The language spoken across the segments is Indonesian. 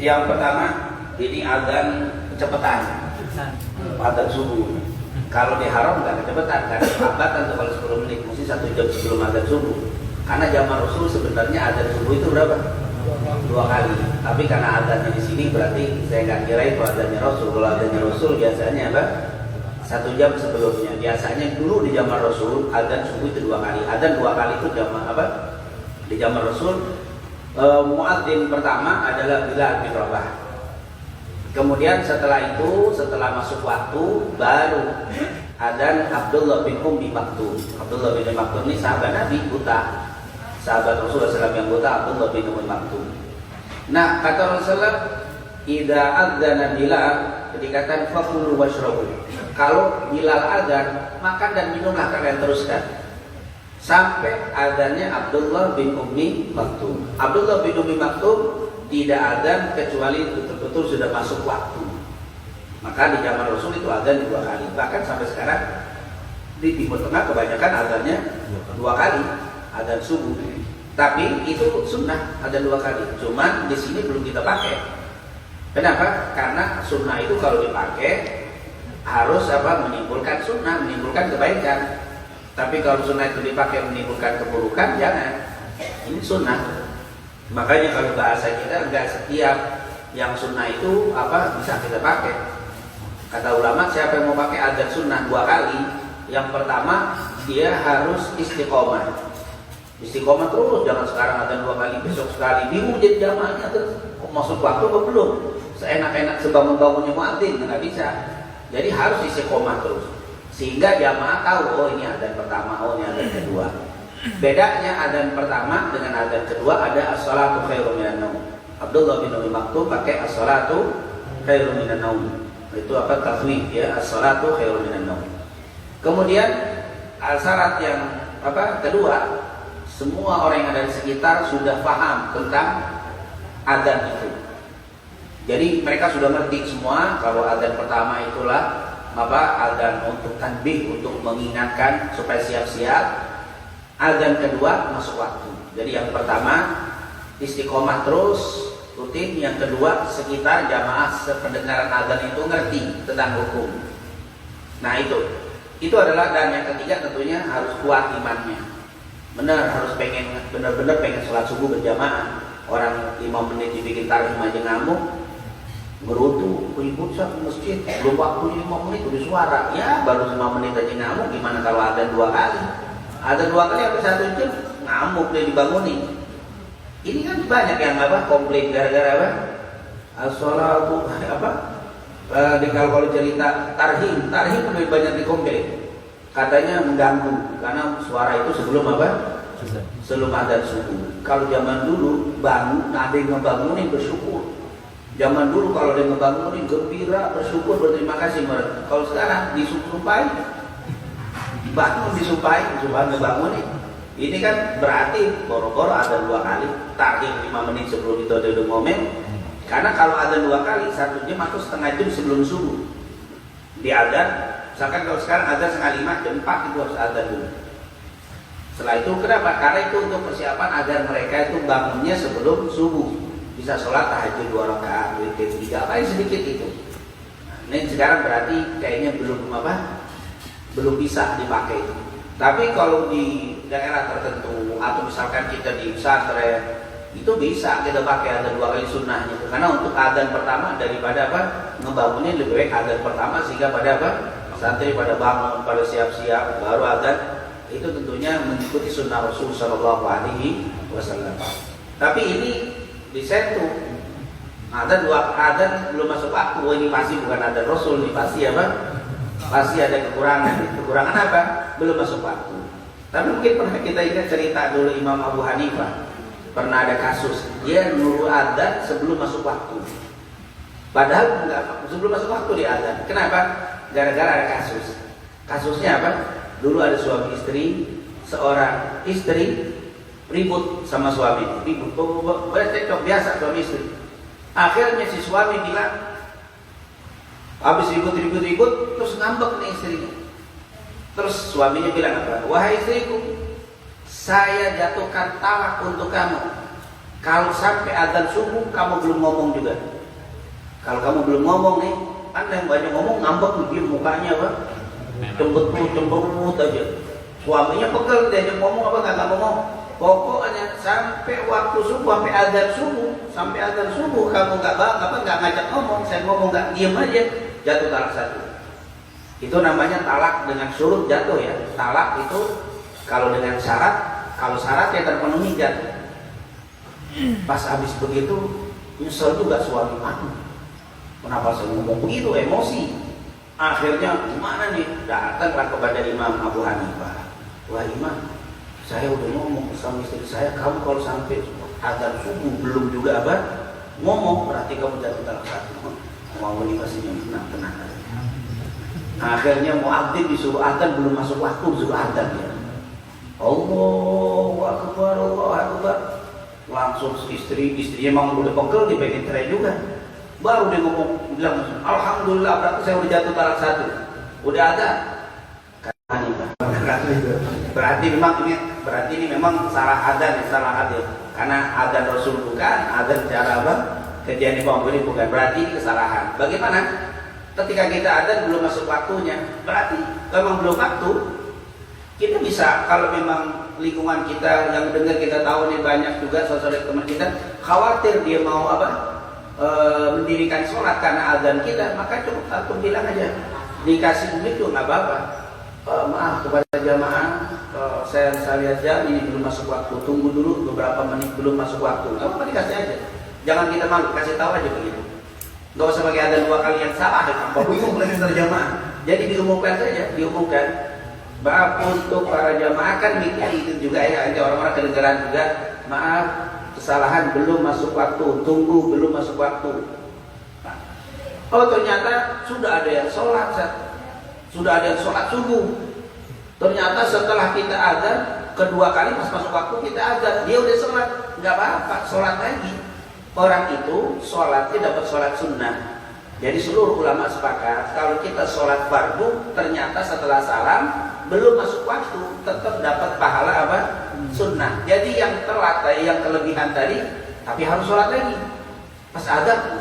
Yang pertama, ini azan kecepatan, azan subuh. Kalau di haram nggak kecepatan, karena lambat tuh kalau 10 menit, mesti 1 jam sebelum azan subuh. Karena zaman Rasul sebenarnya azan subuh itu berapa? 2 kali. Tapi karena azannya di sini berarti saya nggak kira itu azannya Rasul. Kalau azannya Rasul biasanya apa? 1 jam sebelumnya. Biasanya dulu di zaman Rasul azan subuh itu 2 kali. Azan 2 kali itu zaman apa? Di zaman Rasul muadzin pertama adalah Bilal bin Rabah. Kemudian setelah itu, setelah masuk waktu, baru adzan Abdullah bin Ummi Maktum. Abdullah bin Ummi Maktum ini sahabat Nabi buta, sahabat Rasulullah SAW yang buta, Abdullah bin Ummi Maktum. Nah, kata Rasulullah, idza adzana Bilal, dikatakan fakulu washrabu. Kalau Bilal adzan, makan dan minumlah kalian teruskan sampai adzannya Abdullah bin Ummi Maktum. Abdullah bin Ummi Maktum tidak adzan kecuali betul-betul sudah masuk waktu. Maka di zaman Rasul itu adzan 2 kali. Bahkan sampai sekarang di Timur Tengah kebanyakan adzannya 2 kali, adzan subuh. Tapi itu sunnah, adzan 2 kali. Cuman di sini belum kita pakai. Kenapa? Karena sunnah itu kalau dipakai harus apa? Menimbulkan sunnah, menimbulkan kebaikan. Tapi kalau sunnah itu dipakai menimbulkan keburukan, jangan. Ini sunnah. Makanya kalau bahasa kita enggak setiap yang sunnah itu apa bisa kita pakai. Kata ulama, siapa yang mau pakai adzan sunnah 2 kali, yang pertama dia harus istiqomah. Istiqomah terus, jangan sekarang adzan 2 kali, besok sekali. Bingung jadi jamaahnya terus masuk waktu atau belum. Seenak-enak sebangun-bangunnya muadzin nggak bisa. Jadi harus istiqomah terus. Sehingga jamaah tahu, oh ini adzan pertama, oh ini adzan kedua. Bedanya adzan pertama dengan adzan kedua ada as-salatu khairum minan naum. Abdullah bin Ummi Maktum pakai as-salatu khairum minan naum. Itu apa? Taswif ya, as-salatu khairum minan naum. Kemudian syarat yang apa? Kedua, semua orang yang ada di sekitar sudah paham tentang adzan itu. Jadi mereka sudah ngerti semua kalau adzan pertama itulah apa? Adzan untuk tanbih, untuk mengingatkan supaya siap-siap. Adzan kedua masuk waktu. Jadi yang pertama istiqomah terus rutin, yang kedua sekitar jamaah sependengaran adzan itu ngerti tentang hukum. Nah itu adalah, dan yang ketiga tentunya harus kuat imannya. Harus benar-benar pengen sholat subuh berjamaah. Orang 5 menit dibikin tarhim aja ngamuk, berutuh ribut ke masjid, belum waktunya 5 menit udah suara. Ya baru 5 menit aja ngamuk, gimana kalau adzan 2 kali? Ada 2 kali apa 1 jam ngamuk dia dibangunin. Ini kan banyak yang apa komplain gara-gara apa? As-shalatu apa? Kalau cerita tarhim lebih banyak dikomplain. Katanya mengganggu karena suara itu sebelum apa? Sebelum adzan subuh. Kalau zaman dulu bangun ada yang ngebangunin bersyukur. Zaman dulu kalau ada yang ngebangunin gembira, bersyukur, berterima kasih. Kalau sekarang disumpahin. Bangun disumpahin, ngebangunin. Ini kan berarti boro-boro ada 2 kali tarhim 5 menit sebelum itu ada momen. Karena kalau ada 2 kali 1 jam atau setengah jam sebelum subuh di adzan. Misalkan kalau sekarang adzan setengah 5, jam 4 itu harus adzan dulu. Setelah itu kenapa? Karena itu untuk persiapan agar mereka itu bangunnya sebelum subuh, bisa sholat tahajud 2 rakaat, witir 3, paling sedikit itu. Nah, ini sekarang berarti kayaknya belum bisa dipakai itu. Tapi kalau di daerah tertentu atau misalkan kita di pesantren itu bisa kita pakai adzan 2 kali sunnahnya. Karena untuk adzan pertama daripada apa? Ngebangunnya lebih baik adzan pertama sehingga pada apa? Santri pada bangun, pada siap-siap baru adzan. Itu tentunya mengikuti sunnah Rasul Shallallahu Alaihi Wasallam. Tapi ini disentuh. Adzan belum masuk waktu. Oh, ini pasti bukan adzan Rasul, ini pasti apa? Pasti ada kekurangan. Kekurangan apa? Belum masuk waktu. Tapi mungkin pernah kita ingat cerita dulu Imam Abu Hanifah. Pernah ada kasus dia nunggu adzan sebelum masuk waktu. Padahal enggak, sebelum masuk waktu dia adzan. Kenapa? Gara-gara ada kasus. Kasusnya apa? Dulu ada suami istri, seorang istri ribut sama suami. Ribut, cekcok biasa suami istri. Akhirnya si suami bilang, habis ribut terus ngambek nih istrinya. Terus suaminya bilang apa? Wahai istriku, saya jatuhkan talak untuk kamu. Kalau sampai azan subuh kamu belum ngomong juga. Kalau kamu belum ngomong nih, anda yang banyak ngomong ngambek dia mukanya apa? Cemberut aja. Suaminya pegel dia ngomong apa nggak ngomong. Pokoknya sampai waktu subuh, sampai azan subuh kamu nggak ngajak ngomong, saya ngomong nggak diem aja, jatuh talak satu. Itu namanya talak dengan syurut jatuh ya. Talak itu kalau dengan syarat, kalau syaratnya terpenuhi jatuh. Pas habis begitu nyesel juga suami, aduh kenapa saya ngomong begitu, emosi. Akhirnya gimana nih, datanglah kepada Imam Abu Hanifah. Wah Imam, saya udah ngomong sama istri saya, kamu kalau sampai azan subuh belum juga apa ngomong, berarti kamu jatuh talak satu. Mau dikasihnya tenang. Akhirnya muadzin disuruh azan, belum masuk waktu disuruh azan ya. Allahu Akbar, Allahu Akbar. Langsung istrinya emang udah pegel, dipengen cerai juga. Baru dia ngomong, bilang alhamdulillah berarti saya udah jatuh talak satu. Udah ada. Berarti ini memang salah adzan, salah hadis. Karena adzan Rasul bukan, adzan cara apa? Kejadian Imam ini bukan. Berarti ini kesalahan. Bagaimana? Ketika kita adzan belum masuk waktunya, berarti memang belum waktu. Kita bisa, kalau memang lingkungan kita yang dengar kita tahu nih banyak juga saudara teman kita khawatir dia mau apa? Mendirikan sholat karena azan kita, maka cukup satu bilang aja, dikasih begitu nggak apa-apa. Maaf kepada jamaah, saya lihat ya ini belum masuk waktu, tunggu dulu beberapa menit belum masuk waktu. Nggak apa-apa, dikasih aja, jangan kita malu, kasih tahu aja begitu. Nggak usah pakai azan dua kali yang salah, apa bingung lagi terjemaah. Jadi diumumkan saja, diumumkan. Maaf untuk para jamaah kan mikir itu juga ya, ada orang-orang kedengaran juga. Maaf, kesalahan belum masuk waktu, tunggu belum masuk waktu. Nah, oh ternyata sudah ada yang sholat, sudah ada yang sholat subuh. Ternyata setelah kita azan kedua kali pas masuk waktu kita azan, dia udah sholat, nggak apa-apa, sholat lagi. Orang itu sholatnya dapat sholat sunnah. Jadi seluruh ulama sepakat kalau kita sholat fardu ternyata setelah salam belum masuk waktu tetap dapat pahala apa? Sunnah. Jadi yang telat, yang kelebihan tadi, tapi harus sholat lagi. Pas azan,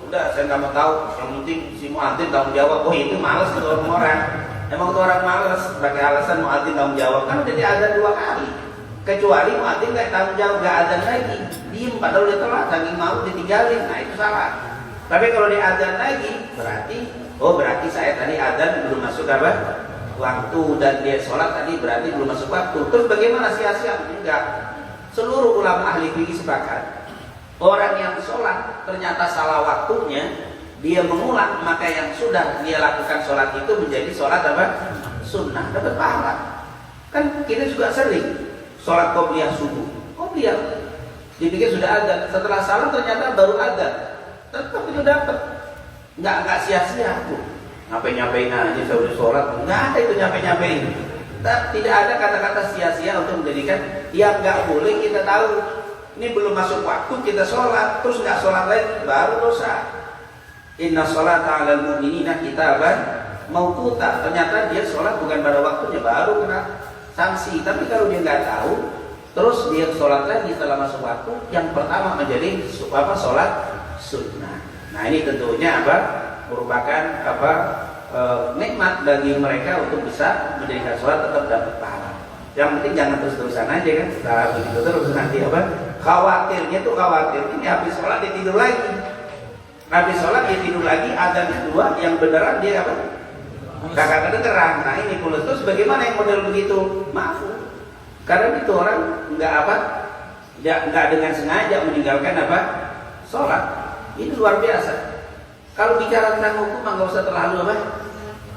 udah saya nggak mau tahu. Yang penting si muadzin tanggung jawab. Oh itu malas tuh orang. Emang tuh orang malas pakai alasan muadzin tanggung jawab. Kan udah diazan dua kali. Kecuali muadzin nggak tanggung jawab, nggak azan lagi, diem padahal udah telat, saking mau ditinggalin. Nah itu salah. Tapi kalau diazan lagi, berarti saya tadi azan belum masuk apa? Waktu, dan dia sholat tadi berarti belum masuk waktu. Terus bagaimana sia-sia? Enggak. Seluruh ulama ahli fikih sepakat, orang yang sholat ternyata salah waktunya, dia mengulang, maka yang sudah dia lakukan sholat itu menjadi sholat apa? Sunnah, dapat pahala. Kan kita juga sering sholat qobliyah subuh, qobliyah dipikir sudah azan, setelah salam ternyata baru azan, tetap itu dapat. Enggak sia-sia. Nyampe-nyampein aja saya udah sholat, nggak ada itu nyampe-nyampein. Tidak ada kata-kata sia-sia untuk menjadikan yang nggak boleh kita tahu. Ini belum masuk waktu kita sholat, terus nggak sholat lagi, baru dosa. Inna sholata 'alal mu'minina kitaban mauquta. Ternyata dia sholat bukan pada waktunya, baru kena sanksi. Tapi kalau dia nggak tahu, terus dia sholat lagi setelah masuk waktu, yang pertama menjadi sholat sunnah. Nah ini tentunya merupakan nikmat bagi mereka untuk bisa mendirikan sholat tetap dapat pahala. Yang penting jangan terus-terusan aja kan. Nah, begitu terus nanti khawatirnya tuh ini habis sholat dia tidur lagi. Habis sholat dia tidur lagi, azan kedua yang beneran dia kagak kedengeran. Nah ini pula terus bagaimana yang model begitu? Maaf. Karena itu orang nggak dengan sengaja meninggalkan sholat. Ini luar biasa. Kalau bicara tentang hukum nggak usah terlalu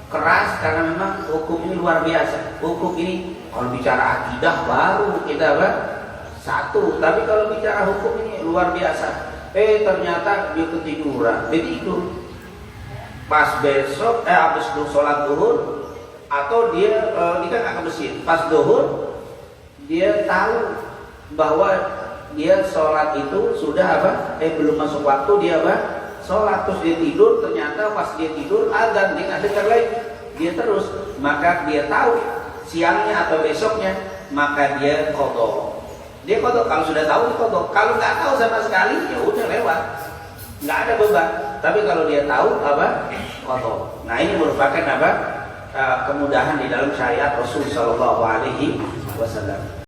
keras, karena memang hukum ini luar biasa. Hukum ini kalau bicara akidah baru kita satu, tapi kalau bicara hukum ini luar biasa. Ternyata dia ketiduran, dia tidur. Pas besok habis sholat duhur, atau dia kan ke masjid. Pas duhur dia tahu bahwa dia sholat itu sudah belum masuk waktu, dia sholat, terus dia tidur, ternyata pas dia tidur azan, dia nggak dengar lagi, dia terus, maka dia tahu siangnya atau besoknya, maka dia qadha. Dia kodok, kalau sudah tahu dia kodok. Kalau nggak tahu sama sekali, ya udah lewat, nggak ada beban. Tapi kalau dia tahu apa, kodok. Nah ini merupakan apa, kemudahan di dalam syariat Rasul Shallallahu Alaihi Wasallam.